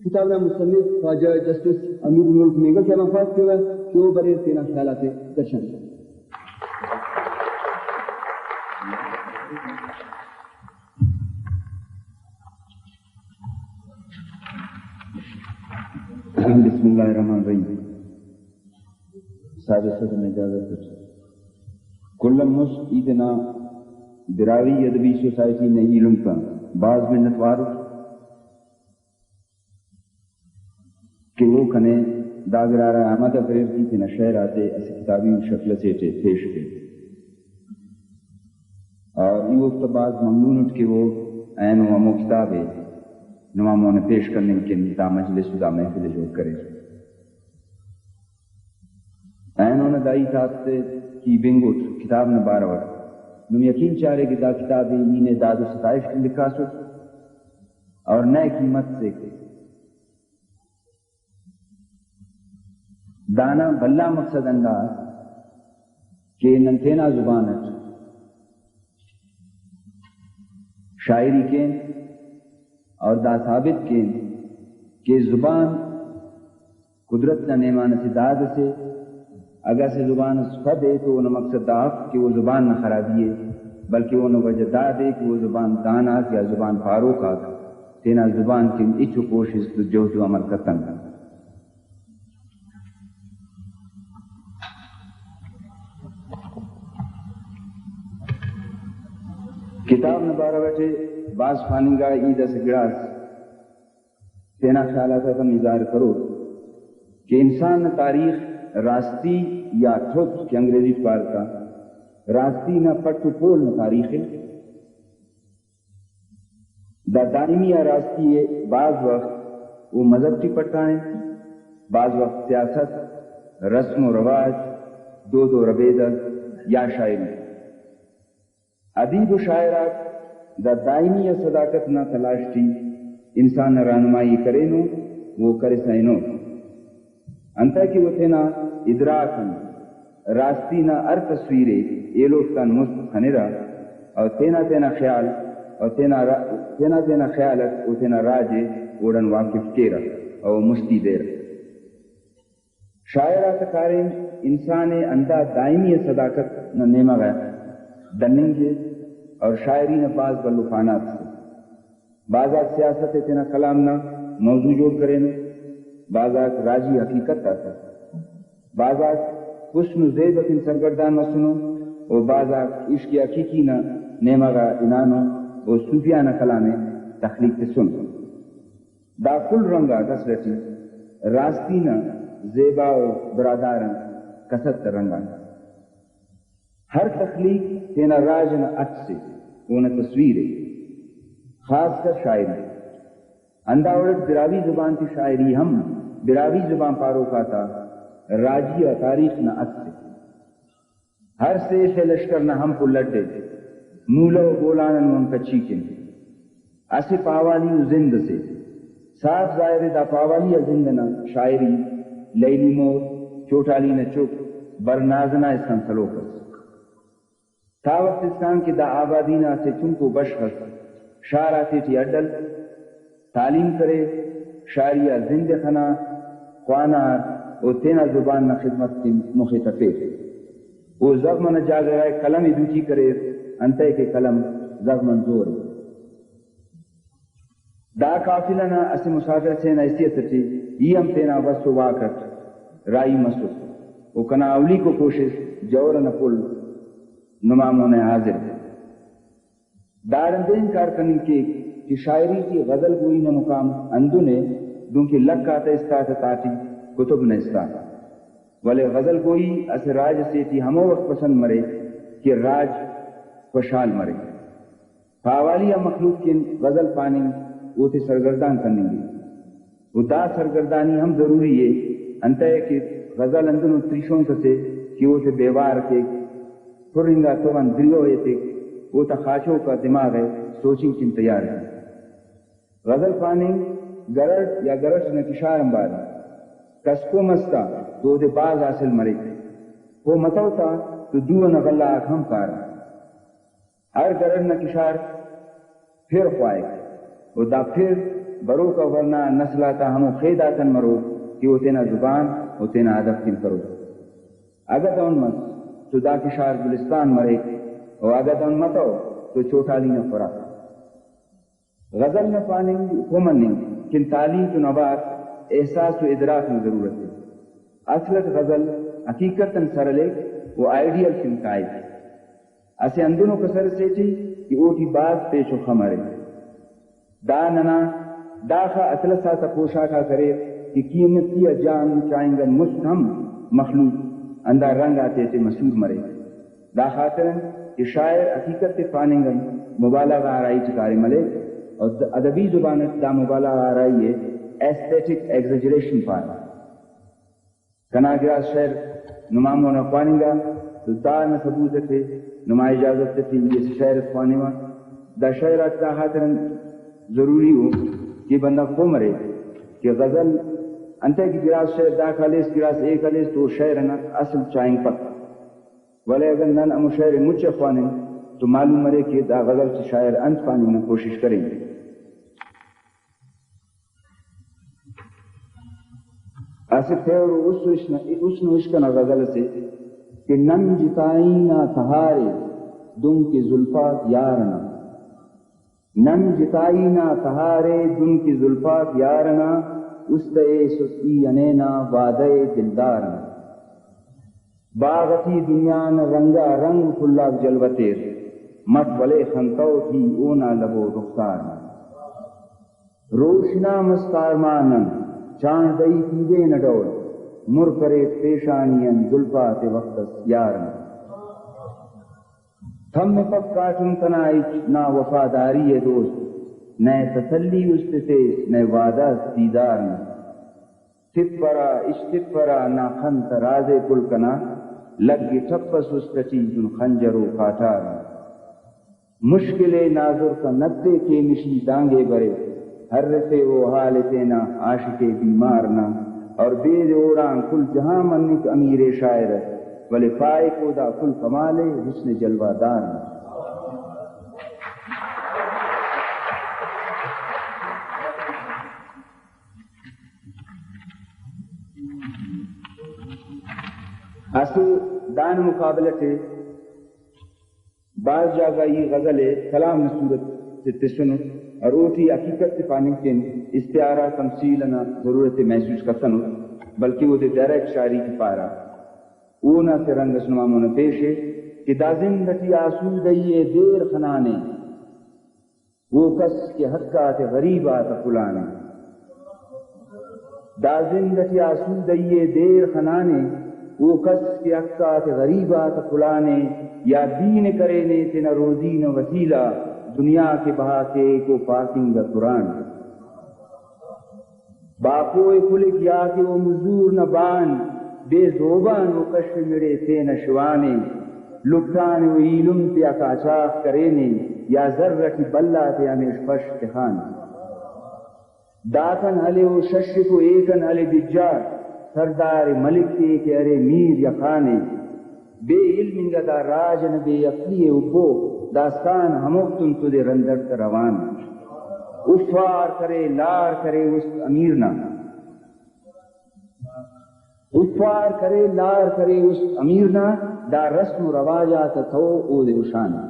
کتاب مصنف خواجہ جسٹس امیر الملک میگل کے مفاد کے بعد جو برے تینا خیالات درشن بسم اللہ الرحمن الرحیم. صاحب صدر نے اجازت دی. کلم مش اتنا دراوی ادبی سوسائٹی نے علم کا بعض میں نتوار کہ وہ کھنے داگرارا آمد افریر کی تینا شہر آتے ایسی کتابی شکل سے پیش کے اور یہ وقت بعض ممنون اٹھ کے وہ این و امو کتاب ہے نماموں نے پیش کرنے کے دا مجلس دا محفل جوڑ کرے. اینوں نے دائی تاستے کی بنگوٹ کتاب نے باروٹ نم یقین چاہے کہ دا کتاب ہی داد و ستائش کی لکھا سو اور نئے قیمت سے دانا بلا مقصد انداز کہ ننتینا زبان شاعری کے اور دا ثابت کے کہ زبان قدرت نہ نیمان سے داد سے اگر سے زبان صفت ہے تو وہ مقصد داف کہ وہ زبان نہ خرابی ہے بلکہ وہ نہ وجہ داد ہے کہ وہ زبان دانا یا زبان فاروق آ تینا زبان کی اچھو کوشش تو جو عمل کرتن. کتاب نبارہ بیٹھے بعض فاننگا عید سے گراس تینا خیالات کا اظہار کرو کہ انسان نے تاریخ راستی یا تھوت کہ انگریزی پار کا راستی نہ پٹو پول نہ تاریخ دا دائمی یا راستی ہے. بعض وقت وہ مذہب کی پٹائیں بعض وقت سیاست رسم و رواج دو ربیدہ یا شاعری. ادیب و شاعرات دا دائمی یا صداقت نہ تلاش تھی انسان نہ رہنمائی کرے نو وہ کرے سائنو انتا کہ وہ تینا ادراکن راستی نہ ار تصویرے ایلوستان مست خنرا اور تینا خیال اور تینا خیالت و تینا راجے اوڑن واقف کیرا اور مستی دیر. شاعرات کاریں انسان اندہ دائمی صداقت نہ نیمہ گیا دننگے اور شاعری نہ بعض بلوفانات سے بعضات سیاست تینا کلام نہ موضوع جوڑ کریں بعضات راجی حقیقت آتا بعضات حسن و زیب اپن سرگردان نہ سنو اور بعضات عشق حقیقی نہ نیمگا انانو اور صوفیانہ کلام تخلیق سے سن دا کل رنگا کسرتی راستی نہ زیبا و برادارن کسرت رنگا. ہر تخلیق تینا راج نہ اچ سے اونا تصویر ہے خاص کر شاعری انداوڑت براوی زبان کی شاعری ہم براوی زبان پاروکا تھا راجی اور تاریخ نہ اچ سے ہر سے لشکر نہ ہم کو لڈے مولو بولانن منکچی کے اسے پاوالی و زند سے صاف ظاہر دا پاوالی و زند نہ شاعری لیلی مور چوٹالی نہ چپ برنازنا اسکن سلوکس تا وقت اسکان کی دا آبادینہ سے چنکو بشخص شاعراتی ٹی اڈل تعلیم کرے شاعریہ زند خنا خوانا او تینا زبان نہ خدمت کی مخیطفے وہ زغم نہ جاگرائے قلم دوچی کرے انتے کے قلم زغم زور دا قافلہ نہ اسے مسافر سے نہ حیثیت تھی یہ ہم تینا وصو واقت رائی مسو وہ کنا اولی کو کوشش جور نہ پل نماموں نے حاضر ہے. دارندین کارکنی کے کہ شاعری کی غزل گوئی نہ مقام اندو نے دوں کی لگ کاتا استاتا تاتی کتب نہ استاتا ولے غزل گوئی اس راج سے تھی ہمو وقت پسند مرے کہ راج خوشحال مرے. پاوالی یا مخلوق کی غزل پانی وہ تھی سرگردان کرنے گی وہ دا سرگردانی ہم ضروری ہے انتا ہے کہ غزل اندن تریشوں سے کہ وہ تھے بیوار کے پرنگا تو من دلو ہوئے تھے وہ تخاشوں کا دماغ ہے سوچیں کن تیار ہے. غزل پانی گرد یا گرش نہ کشار امباری کس کو مستا تو دے باز حاصل مرے وہ متوتا تو دو نہ غلہ ہم کارا ہر گرد نہ کشار پھر خواہ اور دا پھر برو کا ورنہ نسلاتا ہمو خیداتن مرو کہ وہ تینا زبان وہ تینا ادب تین کرو. اگر دون مس تو دا کشار گلستان مرے اور اگر دون متو تو چوٹالی نہ فرا. غزل نہ پاننگ کومننگ کن تعلیم تو نبات احساس و ادراک میں ضرورت ہے. اصلت غزل حقیقتاً سرلے وہ آئیڈیل سنکائی اسے اندونوں کسر سے چی کہ اوٹی بات پیش و خمرے داننا داخا اطلسا تا پوشاکا کرے کہ قیمتی جان چائیں گا مستہم مخلوق اندر رنگ آتے تھے مسور مرے. دا خاطرن کہ شاعر حقیقت پاننگن مبالغہ آرائی چکارے ملے اور ادبی زبانت دا مبالغہ آرائی ہے ایستیٹک ایگزیجریشن پانا. کناگراز شعر نمامو نقواننگا تو دا نہ ثبوت تھے نما اجازت تھی یہ شعر خوانیما دا شعر اکتا خاطرن ضروری ہو کہ بندہ کو مرے کہ غزل انتے کی گراز شعر دا خالیس گراز ایک خالیس تو شعر نا اصل چائیں پک ولے اگر نن امو شعر مجھ خوانیں تو معلوم مرے کہ دا غزل سے شاعر انت خوانیں نا کوشش کریں گے. آصف ہے اور اس نوشکن غزل سے کہ نم جتائینا تہارے دم کی زلفات یارنا نم جتائینا تہارے دم کی زلفات یارنا استعے سستی انینا وعدے دلدارنا باغتی دنیا ن رنگا رنگ کھلا جلوتیر مٹ ولے خنتو تھی اونا لبو رخسارنا روشنا مستار مانن چاند دئی پیوے نڈول مر کرے پیشانین زلفات وقت یارنا تھم میں پک کاٹن تنائچ نا وفاداری دوست نئے تسلی استتے نئے وعدہ دیدارنا تپرا اشتپرا نا خنت رازے کل کنا لگی ٹپس استچی جن خنجرو کاٹارنا مشکلے ناظر کا نتے کے نشی دانگے برے ہر رسے وہ حال تینا عاشق بیمارنا اور بے اوڑان کل جہاں منک امیر شاعر ولے پائے کو دا کل کمالے حسن جلوہ دارنا. اصل دان مقابلت بعض جگہ یہ غزل کلام صورت سے تسن اور اوٹی حقیقت سے پانے کے استعارہ تمثیل نہ ضرورت محسوس کرتا نو بلکہ وہ ڈائریکٹ شاعری کی پارا او نہ سے رنگ سنماموں نے پیش ہے کہ دا زندگی آسودئی دیر خنانے وہ کس کے حقات غریبات پلانے دا زندگی آسودئی دیر خنانے وہ کس کے حقات غریبات پلانے یا دین کرے نے تینا روزی نہ وسیلہ دنیا کے بہا کے کو پاکنگ قرآن باپوئے کلک یا کہ وہ مزور نہ بان بے زوبان و کش مڑے تھے نہ شوانے لکھان و علم پیا کاچاق کرینے یا ذرہ کی بلہ تے ہمیش پش خان داتن ہلے و شش کو ایکن ہلے بجار سردار ملک تے کہ ارے میر یا خانے بے علم دا راجن بے عقلی اوپو داستان ہموکتن تو دے رندر روان افار کرے لار کرے اس امیرنا افار کرے لار کرے اس امیرنا دا رسم و رواجات تھو او دے اشانا.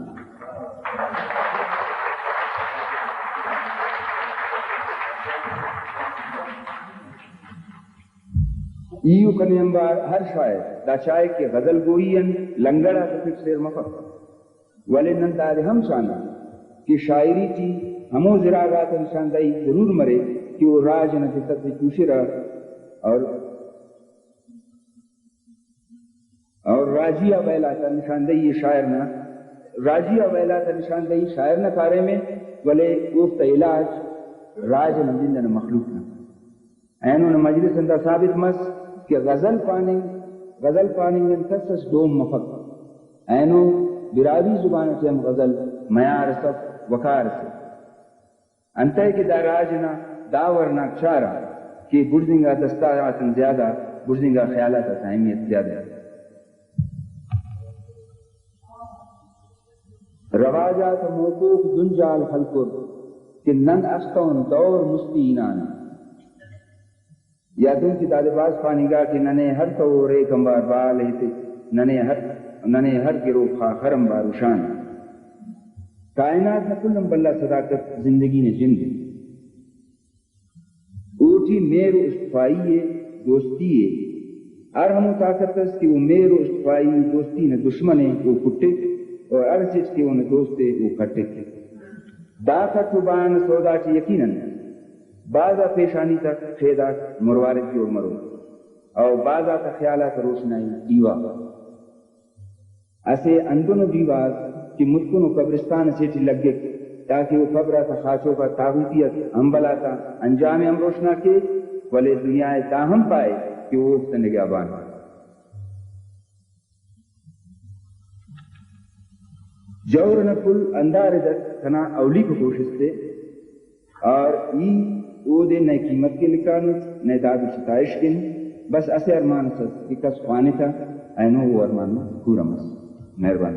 ایو کنے انبار ہر شاعر دا چاہے کہ غزل گوئین لنگڑا تفک سیر مفق ولی نندار ہم شانا کہ شاعری کی ہمو زراغات نشاندہی ضرور مرے کہ وہ راج نفست سے چوشی رہا اور راجیہ ویلاتا نشاندہی شاعرنا راجیہ ویلاتا نشاندہی شاعرنا کارے میں ولی گفت علاج راج نمجندن مخلوقنا اینو مجلس اندر ثابت مس کہ غزل پانی تسس دوم مفق اینو براوی زبان سے ہم غزل میار صف وقار سے انتہے کی داراجنا داورنا چارا کہ برزنگا دستارات زیادہ برزنگا خیالات اہمیت زیادہ رواجات موقوف دنجال خلقر کہ نن استون دور مستینان یا دن کی دادباز پانی گا کہ ننے ہر طور ایکم بار بال ہے ننے ہر گرو خرم باروشان کائنات نہ کلم بلہ صداقت زندگی نے جن دی اوٹی میرو استفائی دوستی ارہم طاقت اس کہ وہ میرو استفائی دوستی نے دشمن وہ کٹے اور ارسچ کے انہیں دوستے وہ کٹے دا کا قربان سودا کی یقیناً بعضا پیشانی تک خیدات مروارد کی اور مرو اور بعضا کا خیالات روشنائی دیوا اسے اندن دیواز کہ متکن و قبرستان سیٹی لگ گئے تاکہ وہ قبرہ تا خاچوں کا تاغوتیت ہمبلا تا انجام ہم روشنا کے ولے دنیا تاہم پائے کہ وہ وقت نگہبان جور نکل اندار در کنا اولی کو کوشش سے اور ای او دے نئے قیمت کے لکانت نئے داد ستائش کے بس اسے ارمان سس کہ کس خوانے تھا اینو وہ ارمان پورا مس مہربان